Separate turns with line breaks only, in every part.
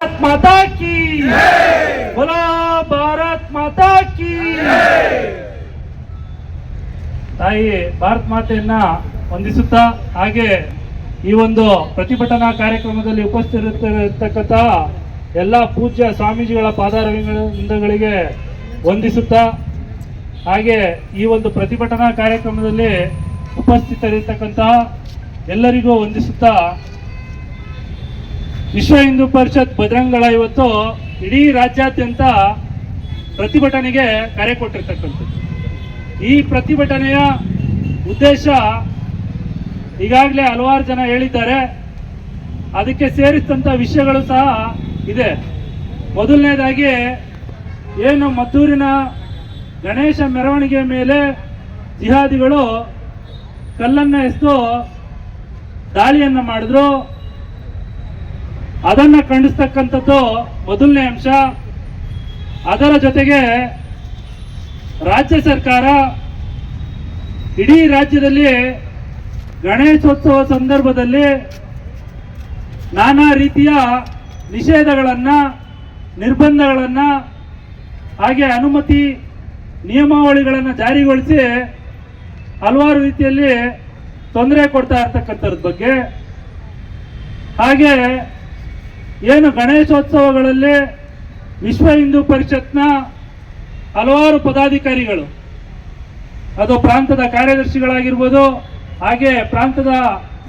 भारत माता की बोलो, भारत माता की ತಾಯಿ ಭಾರತ ಮಾತೆಯನ್ನ ವಂದಿಸುತ್ತಾ, ಹಾಗೆ ಈ ಒಂದು ಪ್ರತಿಭಟನಾ ಕಾರ್ಯಕ್ರಮದಲ್ಲಿ ಉಪಸ್ಥಿತರಿರತಕ್ಕಂಥ ಎಲ್ಲ ಪೂಜ್ಯ ಸ್ವಾಮೀಜಿಗಳ ಪಾದಾರವಿಂದಗಳಿಗೆ ವಂದಿಸುತ್ತಾ, ಹಾಗೆ ಈ ಒಂದು ಪ್ರತಿಭಟನಾ ಕಾರ್ಯಕ್ರಮದಲ್ಲಿ ಉಪಸ್ಥಿತರಿರತಕ್ಕಂತಹ ಎಲ್ಲರಿಗೂ ವಂದಿಸುತ್ತಾ, ವಿಶ್ವ ಹಿಂದೂ ಪರಿಷತ್ ಬಜರಂಗಳ ಇವತ್ತು ಇಡೀ ರಾಜ್ಯಾದ್ಯಂತ ಪ್ರತಿಭಟನೆಗೆ ಕರೆ ಕೊಟ್ಟಿರ್ತಕ್ಕಂಥದ್ದು. ಈ ಪ್ರತಿಭಟನೆಯ ಉದ್ದೇಶ ಈಗಾಗಲೇ ಹಲವಾರು ಜನ ಹೇಳಿದ್ದಾರೆ. ಅದಕ್ಕೆ ಸೇರಿಸಿದಂಥ ವಿಷಯಗಳು ಸಹ ಇದೆ. ಮೊದಲನೇದಾಗಿ, ಏನು ಮದ್ದೂರಿನ ಗಣೇಶ ಮೆರವಣಿಗೆ ಮೇಲೆ ಜಿಹಾದಿಗಳು ಕಲ್ಲನ್ನು ಎಸೆದು ದಾಳಿಯನ್ನು ಮಾಡಿದ್ರು, ಅದನ್ನು ಖಂಡಿಸ್ತಕ್ಕಂಥದ್ದು ಮೊದಲನೇ ಅಂಶ. ಅದರ ಜೊತೆಗೆ ರಾಜ್ಯ ಸರ್ಕಾರ ಇಡೀ ರಾಜ್ಯದಲ್ಲಿ ಗಣೇಶೋತ್ಸವ ಸಂದರ್ಭದಲ್ಲಿ ನಾನಾ ರೀತಿಯ ನಿಷೇಧಗಳನ್ನು, ನಿರ್ಬಂಧಗಳನ್ನು, ಹಾಗೆ ಅನುಮತಿ ನಿಯಮಾವಳಿಗಳನ್ನು ಜಾರಿಗೊಳಿಸಿ ಹಲವಾರು ರೀತಿಯಲ್ಲಿ ತೊಂದರೆ ಕೊಡ್ತಾ ಇರ್ತಕ್ಕಂಥದ್ರ ಬಗ್ಗೆ, ಹಾಗೆ ಏನು ಗಣೇಶೋತ್ಸವಗಳಲ್ಲಿ ವಿಶ್ವ ಹಿಂದೂ ಪರಿಷತ್ನ ಹಲವಾರು ಪದಾಧಿಕಾರಿಗಳು, ಅದು ಪ್ರಾಂತದ ಕಾರ್ಯದರ್ಶಿಗಳಾಗಿರ್ಬೋದು, ಹಾಗೆ ಪ್ರಾಂತದ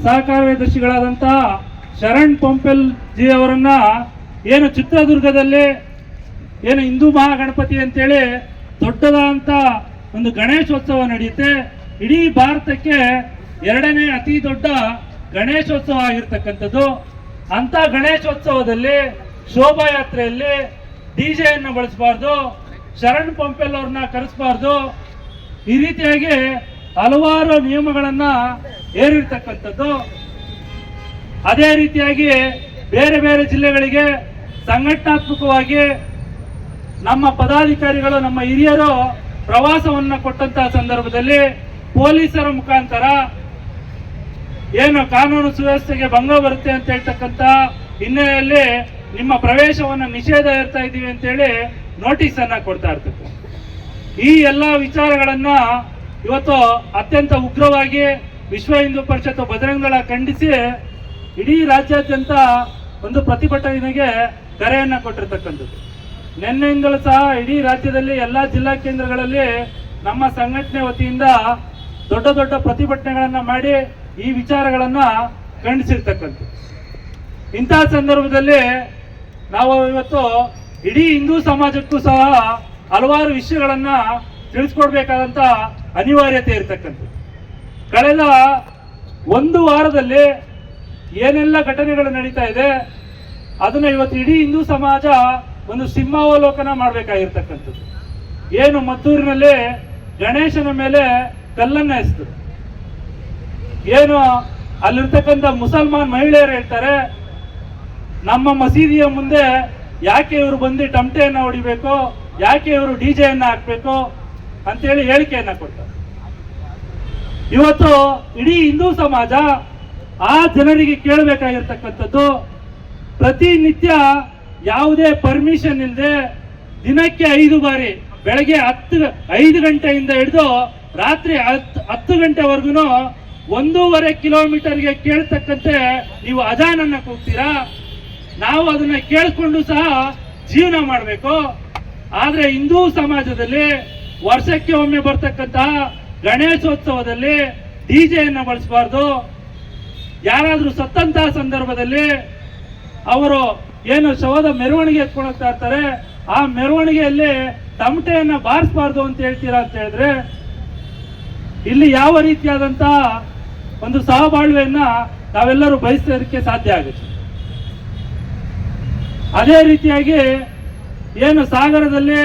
ಸಹ ಕಾರ್ಯದರ್ಶಿಗಳಾದಂತಹ ಶರಣ್ ಪೊಂಪೆಲ್ ಜಿ ಅವರನ್ನ ಏನು ಚಿತ್ರದುರ್ಗದಲ್ಲಿ ಏನು ಹಿಂದೂ ಮಹಾಗಣಪತಿ ಅಂತೇಳಿ ದೊಡ್ಡದಾದಂಥ ಒಂದು ಗಣೇಶೋತ್ಸವ ನಡೆಯುತ್ತೆ. ಇಡೀ ಭಾರತಕ್ಕೆ ಎರಡನೇ ಅತಿ ದೊಡ್ಡ ಗಣೇಶೋತ್ಸವ ಆಗಿರ್ತಕ್ಕಂಥದ್ದು. ಅಂಥ ಗಣೇಶೋತ್ಸವದಲ್ಲಿ ಶೋಭಾಯಾತ್ರೆಯಲ್ಲಿ ಡಿಜೆಯನ್ನು ಬಳಸಬಾರ್ದು, ಶರಣ್ ಪಂಪೆಲ್ ಅವ್ರನ್ನ ಕರೆಸಬಾರ್ದು, ಈ ರೀತಿಯಾಗಿ ಹಲವಾರು ನಿಯಮಗಳನ್ನ ಹೇರಿರ್ತಕ್ಕಂಥದ್ದು. ಅದೇ ರೀತಿಯಾಗಿ ಬೇರೆ ಬೇರೆ ಜಿಲ್ಲೆಗಳಿಗೆ ಸಂಘಟನಾತ್ಮಕವಾಗಿ ನಮ್ಮ ಪದಾಧಿಕಾರಿಗಳು, ನಮ್ಮ ಹಿರಿಯರು ಪ್ರವಾಸವನ್ನ ಕೊಟ್ಟಂತಹ ಸಂದರ್ಭದಲ್ಲಿ ಪೊಲೀಸರ ಮುಖಾಂತರ ಏನು ಕಾನೂನು ಸುವ್ಯವಸ್ಥೆಗೆ ಭಂಗ ಬರುತ್ತೆ ಅಂತ ಹೇಳ್ತಕ್ಕಂಥ ಹಿನ್ನೆಲೆಯಲ್ಲಿ ನಿಮ್ಮ ಪ್ರವೇಶವನ್ನು ನಿಷೇಧ ಇರ್ತಾ ಇದ್ದೀವಿ ಅಂತೇಳಿ ನೋಟಿಸ್ ಅನ್ನ ಕೊಡ್ತಾ ಇರ್ತದೆ. ಈ ಎಲ್ಲ ವಿಚಾರಗಳನ್ನ ಇವತ್ತು ಅತ್ಯಂತ ಉಗ್ರವಾಗಿ ವಿಶ್ವ ಹಿಂದೂ ಪರಿಷತ್ ಬಜರಂಗದಳ ಖಂಡಿಸಿ ಇಡೀ ರಾಜ್ಯಾದ್ಯಂತ ಒಂದು ಪ್ರತಿಭಟನೆಗೆ ಕರೆಯನ್ನ ಕೊಟ್ಟಿರ್ತಕ್ಕಂಥದ್ದು. ನಿನ್ನೆಯಿಂದಲೂ ಸಹ ಇಡೀ ರಾಜ್ಯದಲ್ಲಿ ಎಲ್ಲ ಜಿಲ್ಲಾ ಕೇಂದ್ರಗಳಲ್ಲಿ ನಮ್ಮ ಸಂಘಟನೆ ವತಿಯಿಂದ ದೊಡ್ಡ ದೊಡ್ಡ ಪ್ರತಿಭಟನೆಗಳನ್ನ ಮಾಡಿ ಈ ವಿಚಾರಗಳನ್ನ ಖಂಡಿಸಿರ್ತಕ್ಕಂಥದ್ದು. ಇಂತಹ ಸಂದರ್ಭದಲ್ಲಿ ನಾವು ಇವತ್ತು ಇಡೀ ಹಿಂದೂ ಸಮಾಜಕ್ಕೂ ಸಹ ಹಲವಾರು ವಿಷಯಗಳನ್ನ ತಿಳಿಸ್ಕೊಡ್ಬೇಕಾದಂತ ಅನಿವಾರ್ಯತೆ ಇರತಕ್ಕಂಥದ್ದು. ಕಳೆದ ಒಂದು ವಾರದಲ್ಲಿ ಏನೆಲ್ಲ ಘಟನೆಗಳು ನಡೀತಾ ಇದೆ ಅದನ್ನ ಇವತ್ತು ಇಡೀ ಹಿಂದೂ ಸಮಾಜ ಒಂದು ಸಿಂಹಾವಲೋಕನ ಮಾಡಬೇಕಾಗಿರ್ತಕ್ಕಂಥದ್ದು. ಏನು ಮದ್ದೂರಿನಲ್ಲಿ ಗಣೇಶನ ಮೇಲೆ ಕಲ್ಲನ್ನ ಎಸೆದ್ರು, ಏನು ಅಲ್ಲಿರ್ತಕ್ಕಂಥ ಮುಸಲ್ಮಾನ್ ಮಹಿಳೆಯರು ಹೇಳ್ತಾರೆ, ನಮ್ಮ ಮಸೀದಿಯ ಮುಂದೆ ಯಾಕೆ ಇವರು ಬಂದು ಟಮಟೆಯನ್ನ ಹೊಡಿಬೇಕು, ಯಾಕೆ ಇವರು ಡಿಜೆಯನ್ನ ಹಾಕ್ಬೇಕು ಅಂತೇಳಿ ಹೇಳಿಕೆಯನ್ನ ಕೊಡ್ತಾರೆ. ಇವತ್ತು ಇಡೀ ಹಿಂದೂ ಸಮಾಜ ಆ ಜನರಿಗೆ ಕೇಳಬೇಕಾಗಿರ್ತಕ್ಕಂಥದ್ದು, ಪ್ರತಿನಿತ್ಯ ಯಾವುದೇ ಪರ್ಮಿಷನ್ ಇಲ್ಲದೆ ದಿನಕ್ಕೆ 5 ಬಾರಿ ಬೆಳಗ್ಗೆ 5 ಗಂಟೆಯಿಂದ ಹಿಡಿದು ರಾತ್ರಿ 10 ಗಂಟೆವರೆಗೂ 1.5 ಕಿಲೋಮೀಟರ್ಗೆ ಕೇಳ್ತಕ್ಕಂತೆ ನೀವು ಅಜಾನನ್ನ ಕೂಗ್ತೀರಾ. ನಾವು ಅದನ್ನ ಕೇಳಿಕೊಂಡು ಸಹ ಜೀವನ ಮಾಡಬೇಕು. ಆದ್ರೆ ಹಿಂದೂ ಸಮಾಜದಲ್ಲಿ ವರ್ಷಕ್ಕೆ ಒಮ್ಮೆ ಬರ್ತಕ್ಕಂತಹ ಗಣೇಶೋತ್ಸವದಲ್ಲಿ ಡಿಜೆಯನ್ನ ಬಳಸಬಾರ್ದು. ಯಾರಾದ್ರೂ ಸತ್ತಂತಹ ಸಂದರ್ಭದಲ್ಲಿ ಅವರು ಏನು ಶವದ ಮೆರವಣಿಗೆ ಎತ್ಕೊಂಡು ಹೋಗ್ತಾ ಇರ್ತಾರೆ, ಆ ಮೆರವಣಿಗೆಯಲ್ಲಿ ತಮಟೆಯನ್ನ ಬಾರಿಸಬಾರ್ದು ಅಂತ ಹೇಳ್ತೀರಾ ಅಂತ ಹೇಳಿದ್ರೆ ಇಲ್ಲಿ ಯಾವ ರೀತಿಯಾದಂತ ಒಂದು ಸಹಬಾಳ್ವೆಯನ್ನ ನಾವೆಲ್ಲರೂ ಬಯಸೋದಕ್ಕೆ ಸಾಧ್ಯ ಆಗುತ್ತೆ. ಅದೇ ರೀತಿಯಾಗಿ ಏನು ಸಾಗರದಲ್ಲಿ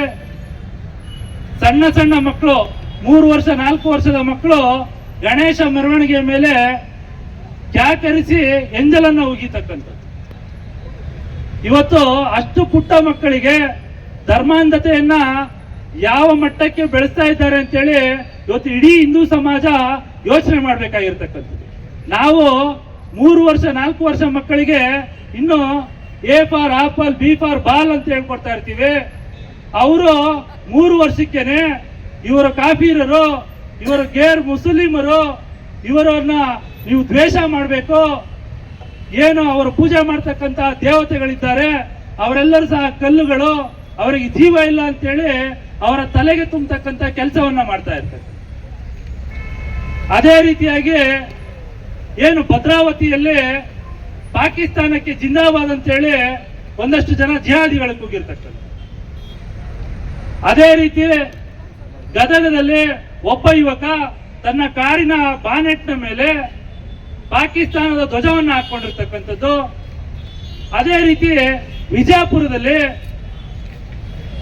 ಸಣ್ಣ ಸಣ್ಣ ಮಕ್ಕಳು 3 ವರ್ಷ 4 ವರ್ಷದ ಮಕ್ಕಳು ಗಣೇಶ ಮೆರವಣಿಗೆ ಮೇಲೆ ಕ್ಯಾಕರಿಸಿ ಎಂಜಲನ್ನ ಉಗಿತಕ್ಕಂಥದ್ದು. ಇವತ್ತು ಅಷ್ಟು ಪುಟ್ಟ ಮಕ್ಕಳಿಗೆ ಧರ್ಮಾಂಧತೆಯನ್ನ ಯಾವ ಮಟ್ಟಕ್ಕೆ ಬೆಳೆಸ್ತಾ ಇದ್ದಾರೆ ಅಂತೇಳಿ ಇವತ್ತು ಇಡೀ ಹಿಂದೂ ಸಮಾಜ ಯೋಚನೆ ಮಾಡಬೇಕಾಗಿರ್ತಕ್ಕಂಥದ್ದು. ನಾವು 3 ವರ್ಷ 4 ವರ್ಷ ಮಕ್ಕಳಿಗೆ ಇನ್ನು A for apple, B for ball ಅಂತ ಹೇಳ್ಕೊಡ್ತಾ ಇರ್ತೀವಿ. ಅವರು 3 ವರ್ಷಕ್ಕೇನೆ ಇವರು ಕಾಫಿರರು, ಇವರು ಗೇರ್ ಮುಸ್ಲಿಮರು, ಇವರನ್ನ ನೀವು ದ್ವೇಷ ಮಾಡಬೇಕು, ಏನು ಅವರು ಪೂಜೆ ಮಾಡ್ತಕ್ಕಂಥ ದೇವತೆಗಳಿದ್ದಾರೆ ಅವರೆಲ್ಲರೂ ಸಹ ಕಲ್ಲುಗಳು, ಅವರಿಗೆ ಜೀವ ಇಲ್ಲ ಅಂತೇಳಿ ಅವರ ತಲೆಗೆ ತುಂಬತಕ್ಕಂಥ ಕೆಲಸವನ್ನ ಮಾಡ್ತಾ ಇರ್ತಾರೆ. ಅದೇ ರೀತಿಯಾಗಿ ಏನು ಭದ್ರಾವತಿಯಲ್ಲಿ ಪಾಕಿಸ್ತಾನಕ್ಕೆ ಜಿಂದಾಬಾದ್ ಅಂತೇಳಿ ಒಂದಷ್ಟು ಜನ ಜಿಹಾದಿಗಳು ಕೂಗಿರ್ತಕ್ಕಂಥ, ಅದೇ ರೀತಿ ಗದಗದಲ್ಲಿ ಒಬ್ಬ ಯುವಕ ತನ್ನ ಕಾರಿನ ಬಾನೆಟ್ನ ಮೇಲೆ ಪಾಕಿಸ್ತಾನದ ಧ್ವಜವನ್ನು ಹಾಕೊಂಡಿರ್ತಕ್ಕಂಥದ್ದು. ಅದೇ ರೀತಿ ವಿಜಯಪುರದಲ್ಲಿ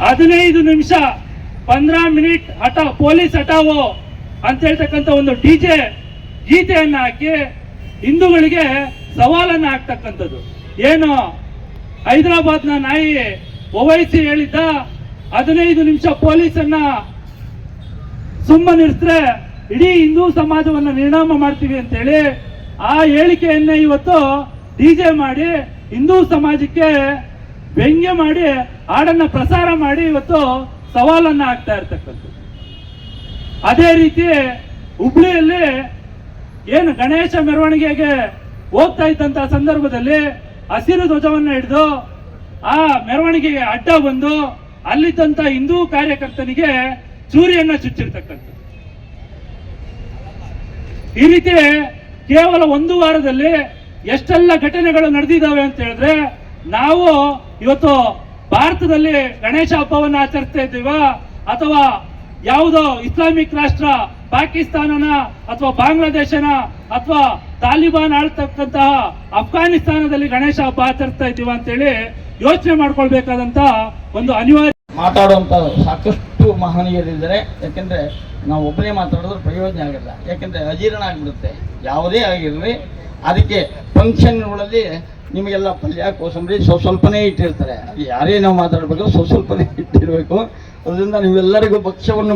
15 ನಿಮಿಷ 15 ಮಿನಿಟ್ ಪೊಲೀಸ್ ಹಟಾವೋ ಅಂತ ಹೇಳ್ತಕ್ಕಂಥ ಒಂದು ಡಿಜೆ ಗೀತೆಯನ್ನ ಹಾಕಿ ಹಿಂದೂಗಳಿಗೆ ಸವಾಲನ್ನ ಹಾಕ್ತಕ್ಕಂಥದ್ದು. ಏನು ಹೈದರಾಬಾದ್ನ ನಾಯಿ ಓವೈಸಿ ಹೇಳಿದ್ದ 15 ನಿಮಿಷ ಪೊಲೀಸನ್ನ ಸುಮ್ಮನಿರಿಸಿದ್ರೆ ಇಡೀ ಹಿಂದೂ ಸಮಾಜವನ್ನ ನಿರ್ನಾಮ ಮಾಡ್ತೀವಿ ಅಂತೇಳಿ ಆ ಹೇಳಿಕೆಯನ್ನ ಇವತ್ತು ಡಿಜೆ ಮಾಡಿ ಹಿಂದೂ ಸಮಾಜಕ್ಕೆ ವ್ಯಂಗ್ಯ ಮಾಡಿ ಹಾಡನ್ನ ಪ್ರಸಾರ ಮಾಡಿ ಇವತ್ತು ಸವಾಲನ್ನ ಹಾಕ್ತಾ ಇರ್ತಕ್ಕಂಥದ್ದು. ಅದೇ ರೀತಿ ಹುಬ್ಳಿಯಲ್ಲಿ ಏನು ಗಣೇಶ ಮೆರವಣಿಗೆಗೆ ಹೋಗ್ತಾ ಇದ್ದಂತ ಸಂದರ್ಭದಲ್ಲಿ ಹಸಿರು ಧ್ವಜವನ್ನ ಹಿಡಿದು ಆ ಮೆರವಣಿಗೆಗೆ ಅಡ್ಡ ಬಂದು ಅಲ್ಲಿದ್ದಂತ ಹಿಂದೂ ಕಾರ್ಯಕರ್ತನಿಗೆ ಚೂರಿಯನ್ನ ಚುಚ್ಚಿರ್ತಕ್ಕಂಥ. ಈ ರೀತಿ ಕೇವಲ 1 ವಾರದಲ್ಲಿ ಎಷ್ಟೆಲ್ಲ ಘಟನೆಗಳು ನಡೆದಿದ್ದಾವೆ ಅಂತ ಹೇಳಿದ್ರೆ, ನಾವು ಇವತ್ತು ಭಾರತದಲ್ಲಿ ಗಣೇಶ ಹಬ್ಬವನ್ನು ಆಚರಿಸ್ತಾ ಇದ್ದೀವ ಅಥವಾ ಯಾವುದೋ ಇಸ್ಲಾಮಿಕ್ ರಾಷ್ಟ್ರ ಪಾಕಿಸ್ತಾನನ ಅಥವಾ ಬಾಂಗ್ಲಾದೇಶನ ಅಥವಾ ತಾಲಿಬಾನ್ ಆಳ್ತಕ್ಕಂತಹ ಅಫ್ಘಾನಿಸ್ತಾನದಲ್ಲಿ ಗಣೇಶ ಹಬ್ಬ ಆಚರಿಸ್ತಾ ಇದ್ದೀವ ಅಂತೇಳಿ ಯೋಚನೆ ಮಾಡ್ಕೊಳ್ಬೇಕಾದಂತ ಒಂದು ಅನಿವಾರ್ಯ.
ಮಾತಾಡುವಂಥ ಸಾಕಷ್ಟು ಮಹನೀಯರಿದ್ದಾರೆ. ಯಾಕೆಂದರೆ ನಾವು ಒಬ್ಬನೇ ಮಾತಾಡಿದ್ರೆ ಪ್ರಯೋಜನ ಆಗಲ್ಲ, ಯಾಕೆಂದರೆ ಅಜೀರ್ಣ ಆಗಿಬಿಡುತ್ತೆ ಯಾವುದೇ ಆಗಿರಲಿ. ಅದಕ್ಕೆ ಫಂಕ್ಷನ್ಗಳಲ್ಲಿ ನಿಮಗೆಲ್ಲ ಪಲ್ಯ ಕೋಸಂಬರಿ ಸ್ವಲ್ಪನೇ ಇಟ್ಟಿರ್ತಾರೆ, ಅದು ಯಾರೇ ನಾವು ಮಾತಾಡಬೇಕು ಸ್ವಲ್ಪನೇ ಇಟ್ಟಿರಬೇಕು. ಅದರಿಂದ ನೀವೆಲ್ಲರಿಗೂ ಭಕ್ಷ್ಯವನ್ನು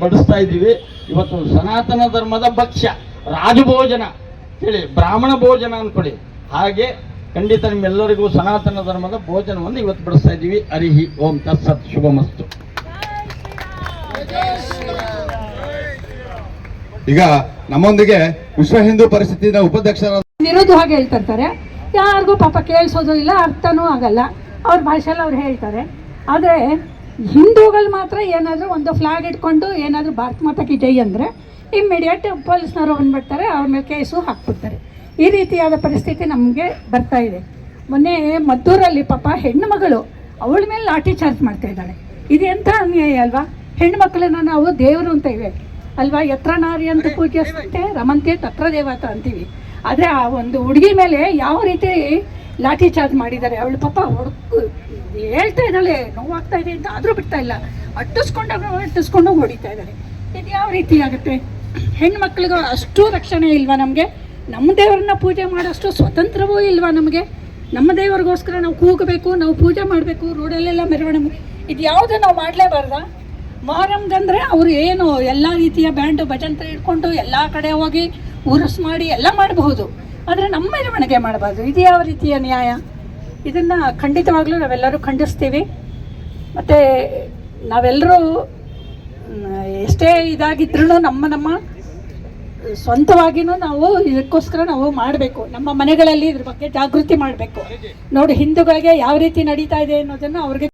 ಬಡಿಸ್ತಾ ಇದ್ದೀವಿ. ಇವತ್ತು ಸನಾತನ ಧರ್ಮದ ಭಕ್ಷ್ಯ ರಾಜಭೋಜನ ಹೇಳಿ ಬ್ರಾಹ್ಮಣ ಭೋಜನ ಅಂದ್ಕೊಳ್ಳಿ, ಹಾಗೆ ಖಂಡಿತ ನಿಮ್ಮೆಲ್ಲರಿಗೂ ಸನಾತನ ಧರ್ಮದ ಭೋಜನವನ್ನು ಇವತ್ತು ಬಡಿಸ್ತಾ ಇದ್ದೀವಿ. ಹರಿಹಿ ಓಂ ತತ್ಸತ್ ಶುಭಮಸ್ತು.
ಈಗ ನಮ್ಮೊಂದಿಗೆ ವಿಶ್ವ ಹಿಂದೂ ಪರಿಷತ್ತಿನ ಉಪಾಧ್ಯಕ್ಷರಾದ
ಇರೋದು ಹಾಗೆ ಹೇಳ್ತಿರ್ತಾರೆ, ಯಾರಿಗೂ ಪಾಪ ಕೇಳಿಸೋದು ಇಲ್ಲ, ಅರ್ಥನೂ ಆಗಲ್ಲ, ಅವ್ರ ಭಾಷೆಯಲ್ಲಿ ಅವ್ರು ಹೇಳ್ತಾರೆ. ಆದರೆ ಹಿಂದೂಗಳು ಮಾತ್ರ ಏನಾದರೂ ಒಂದು ಫ್ಲಾಗ್ ಇಟ್ಕೊಂಡು ಏನಾದರೂ ಭಾರತ ಮಾತಾ ಕಿ ಜೈ ಅಂದರೆ ಇಮ್ಮಿಡಿಯೇಟ್ ಪೊಲೀಸ್ನವರು ಬಂದ್ಬಿಡ್ತಾರೆ, ಅವ್ರ ಮೇಲೆ ಕೇಸು ಹಾಕ್ಬಿಡ್ತಾರೆ. ಈ ರೀತಿಯಾದ ಪರಿಸ್ಥಿತಿ ನಮಗೆ ಬರ್ತಾ ಇದೆ. ಮೊನ್ನೆ ಮದ್ದೂರಲ್ಲಿ ಪಾಪ ಹೆಣ್ಣು ಮಗಳು ಅವಳ ಮೇಲೆ ಲಾಠಿ ಚಾರ್ಜ್ ಮಾಡ್ತಾ ಇದ್ದಾಳೆ. ಇದು ಎಂಥ ಅನ್ಯಾಯ ಅಲ್ವಾ? ಹೆಣ್ಣು ಮಕ್ಕಳನ್ನ ನಾವು ದೇವರು ಅಂತ ಇವೆ ಅಲ್ವಾ, ಯತ್ರ ನಾರಿ ಅಂತ ಪೂಜಿಸ್ತಂತೆ ರಮಂತೆ ತತ್ರ ದೇವತ ಅಂತೀವಿ. ಆದರೆ ಆ ಒಂದು ಹುಡುಗಿ ಮೇಲೆ ಯಾವ ರೀತಿ ಲಾಠಿ ಚಾರ್ಜ್ ಮಾಡಿದ್ದಾರೆ. ಅವಳು ಪಾಪ ಹೇಳ್ತಾ ಇದ್ದಾಳೆ ನೋವಾಗ್ತಾ ಇದೆ ಅಂತ, ಆದರೂ ಬಿಡ್ತಾ ಇಲ್ಲ, ಅಟ್ಟಿಸ್ಕೊಂಡು ಹೊಡಿತಾ ಇದ್ದಾರೆ. ಇದು ಯಾವ ರೀತಿ ಆಗುತ್ತೆ? ಹೆಣ್ಮಕ್ಳಿಗೂ ಅಷ್ಟು ರಕ್ಷಣೆ ಇಲ್ವಾ ನಮಗೆ? ನಮ್ಮ ದೇವರನ್ನ ಪೂಜೆ ಮಾಡೋಷ್ಟು ಸ್ವತಂತ್ರವೂ ಇಲ್ವಾ ನಮಗೆ? ನಮ್ಮ ದೇವರಿಗೋಸ್ಕರ ನಾವು ಕೂಗಬೇಕು, ನಾವು ಪೂಜೆ ಮಾಡಬೇಕು, ರೋಡಲ್ಲೆಲ್ಲ ಮೆರವಣಿಗೆ, ಇದು ಯಾವುದು ನಾವು ಮಾಡಲೇಬಾರ್ದಾ? ಮೊಹರಂಗಂದರೆ ಅವರು ಏನು ಎಲ್ಲ ರೀತಿಯ ಬ್ಯಾಂಡು ಭಜಂತ್ರ ಇಟ್ಕೊಂಡು ಎಲ್ಲ ಕಡೆ ಹೋಗಿ ಉರುಸ್ ಮಾಡಿ ಎಲ್ಲ ಮಾಡಬಹುದು, ಆದರೆ ನಮ್ಮ ಮೆರವಣಿಗೆ ಮಾಡಬಾರ್ದು. ಇದು ಯಾವ ರೀತಿಯ ನ್ಯಾಯ? ಇದನ್ನು ಖಂಡಿತವಾಗ್ಲೂ ನಾವೆಲ್ಲರೂ ಖಂಡಿಸ್ತೀವಿ. ಮತ್ತು ನಾವೆಲ್ಲರೂ ಎಷ್ಟೇ ಇದಾಗಿದ್ರೂ ನಮ್ಮ ಸ್ವಂತವಾಗಿಯೂ ನಾವು ಇದಕ್ಕೋಸ್ಕರ ನಾವು ಮಾಡಬೇಕು. ನಮ್ಮ ಮನೆಗಳಲ್ಲಿ ಇದ್ರ ಬಗ್ಗೆ ಜಾಗೃತಿ ಮಾಡಬೇಕು. ನೋಡಿ ಹಿಂದೂಗಳಿಗೆ ಯಾವ ರೀತಿ ನಡೀತಾ ಇದೆ ಅನ್ನೋದನ್ನು ಅವ್ರಿಗೆ